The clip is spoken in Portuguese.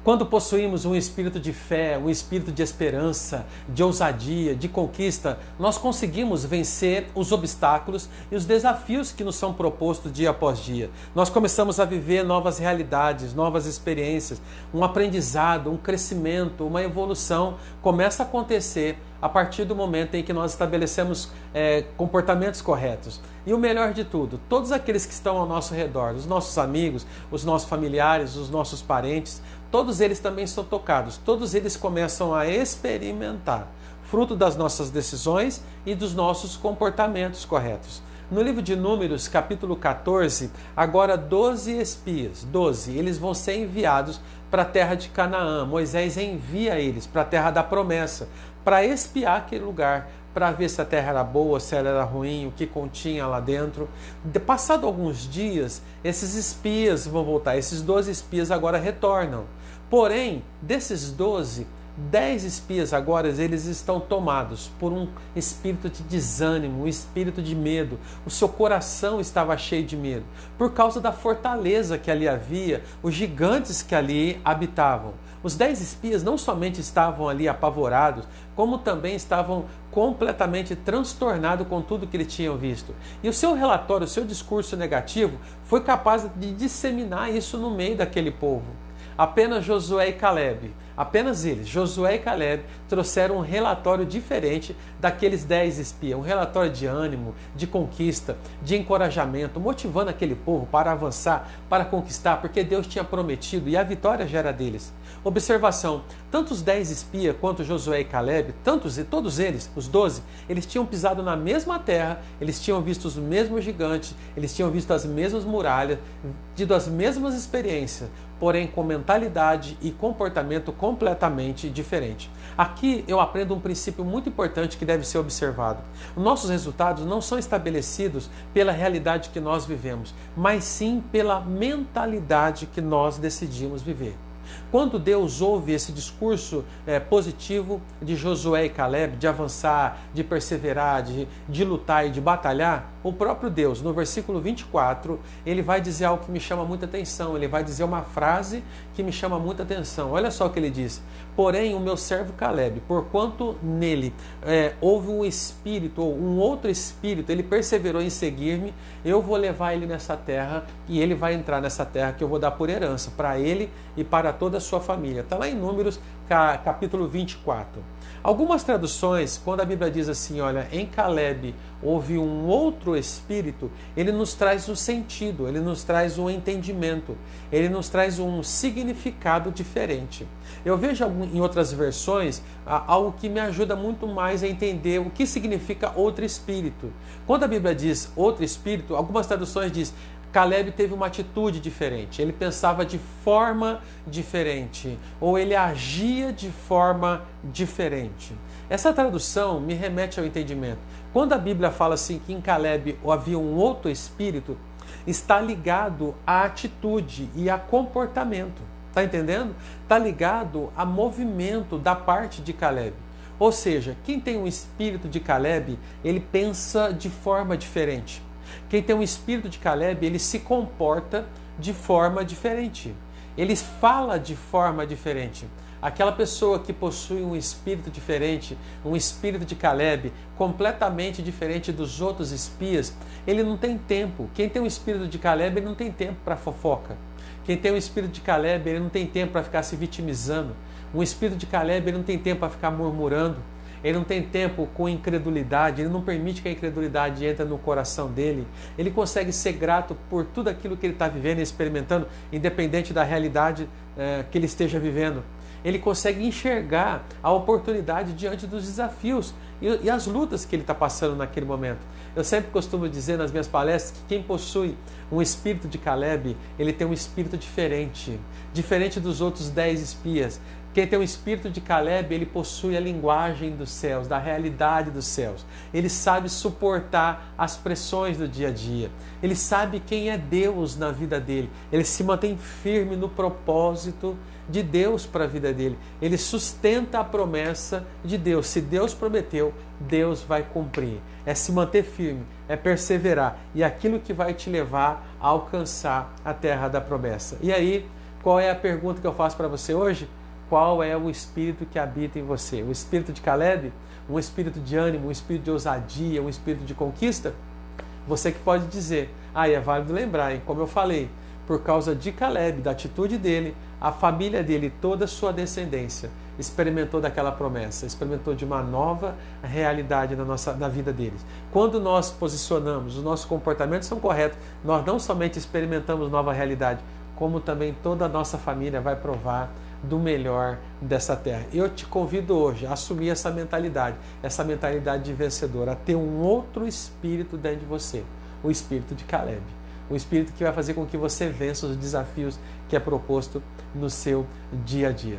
Quando possuímos um espírito de fé, um espírito de esperança, de ousadia, de conquista, nós conseguimos vencer os obstáculos e os desafios que nos são propostos dia após dia. Nós começamos a viver novas realidades, novas experiências, um aprendizado, um crescimento, uma evolução começa a acontecer a partir do momento em que nós estabelecemos comportamentos corretos. E o melhor de tudo, todos aqueles que estão ao nosso redor, os nossos amigos, os nossos familiares, os nossos parentes, todos eles também são tocados, todos eles começam a experimentar, fruto das nossas decisões e dos nossos comportamentos corretos. No livro de Números, capítulo 14, agora 12 espias, 12, eles vão ser enviados para a terra de Canaã. Moisés envia eles para a terra da promessa, para espiar aquele lugar, para ver se a terra era boa, se ela era ruim, o que continha lá dentro. Passado alguns dias, esses espias vão voltar, esses 12 espias agora retornam. Porém, desses 12, 10 espias agora, eles estão tomados por um espírito de desânimo, um espírito de medo. O seu coração estava cheio de medo, por causa da fortaleza que ali havia, os gigantes que ali habitavam. Os 10 espias não somente estavam ali apavorados, como também estavam completamente transtornados com tudo que eles tinham visto. E o seu relatório, o seu discurso negativo, foi capaz de disseminar isso no meio daquele povo. Apenas Josué e Caleb, apenas eles, Josué e Caleb, trouxeram um relatório diferente daqueles 10 espias. Um relatório de ânimo, de conquista, de encorajamento, motivando aquele povo para avançar, para conquistar, porque Deus tinha prometido e a vitória já era deles. Observação, tanto os 10 espias quanto Josué e Caleb, todos eles, os 12, eles tinham pisado na mesma terra, eles tinham visto os mesmos gigantes, eles tinham visto as mesmas muralhas, tido as mesmas experiências, porém com mentalidade e comportamento completamente diferente. Aqui eu aprendo um princípio muito importante que deve ser observado. Os nossos resultados não são estabelecidos pela realidade que nós vivemos, mas sim pela mentalidade que nós decidimos viver. Quando Deus ouve esse discurso positivo de Josué e Caleb, de avançar, de perseverar, de lutar e de batalhar, o próprio Deus, no versículo 24, ele vai dizer algo que me chama muita atenção, ele vai dizer uma frase que me chama muita atenção. Olha só o que ele diz: porém o meu servo Caleb, porquanto nele houve um espírito, ou um outro espírito, ele perseverou em seguir-me, eu vou levar ele nessa terra e ele vai entrar nessa terra que eu vou dar por herança para ele e para toda a sua família. Está lá em Números, capítulo 24. Algumas traduções, quando a Bíblia diz assim, olha, em Caleb houve um outro espírito, ele nos traz um sentido, ele nos traz um entendimento, ele nos traz um significado diferente. Eu vejo em outras versões algo que me ajuda muito mais a entender o que significa outro espírito. Quando a Bíblia diz outro espírito, algumas traduções dizem Caleb teve uma atitude diferente, ele pensava de forma diferente, ou ele agia de forma diferente. Essa tradução me remete ao entendimento. Quando a Bíblia fala assim que em Caleb havia um outro espírito, está ligado à atitude e a comportamento. Está entendendo? Está ligado a movimento da parte de Caleb. Ou seja, quem tem um espírito de Caleb, ele pensa de forma diferente. Quem tem um espírito de Caleb, ele se comporta de forma diferente. Ele fala de forma diferente. Aquela pessoa que possui um espírito diferente, um espírito de Caleb, completamente diferente dos outros espias, ele não tem tempo. Quem tem um espírito de Caleb, ele não tem tempo para fofoca. Quem tem um espírito de Caleb, ele não tem tempo para ficar se vitimizando. Um espírito de Caleb, ele não tem tempo para ficar murmurando. Ele não tem tempo com incredulidade, ele não permite que a incredulidade entre no coração dele. Ele consegue ser grato por tudo aquilo que ele está vivendo e experimentando, independente da realidade que ele esteja vivendo. Ele consegue enxergar a oportunidade diante dos desafios e as lutas que ele está passando naquele momento. Eu sempre costumo dizer nas minhas palestras que quem possui um espírito de Caleb, ele tem um espírito diferente, diferente dos outros 10 espias. Quem tem um espírito de Caleb, ele possui a linguagem dos céus, da realidade dos céus. Ele sabe suportar as pressões do dia a dia. Ele sabe quem é Deus na vida dele. Ele se mantém firme no propósito de Deus para a vida dele. Ele sustenta a promessa de Deus. Se Deus prometeu, Deus vai cumprir. É se manter firme, é perseverar. E aquilo que vai te levar a alcançar a terra da promessa. E aí, Qual é a pergunta que eu faço para você hoje? Qual é o espírito que habita em você? O espírito de Caleb? Um espírito de ânimo, um espírito de ousadia, um espírito de conquista? Você que pode dizer, é válido lembrar, hein? Como eu falei, por causa de Caleb, da atitude dele, a família dele, toda a sua descendência, experimentou daquela promessa, experimentou de uma nova realidade na vida deles. Quando nós posicionamos, os nossos comportamentos são corretos, nós não somente experimentamos nova realidade, como também toda a nossa família vai provar do melhor dessa terra. Eu te convido hoje a assumir essa mentalidade de vencedor, a ter um outro espírito dentro de você, o espírito de Caleb. Um espírito que vai fazer com que você vença os desafios que é proposto no seu dia a dia.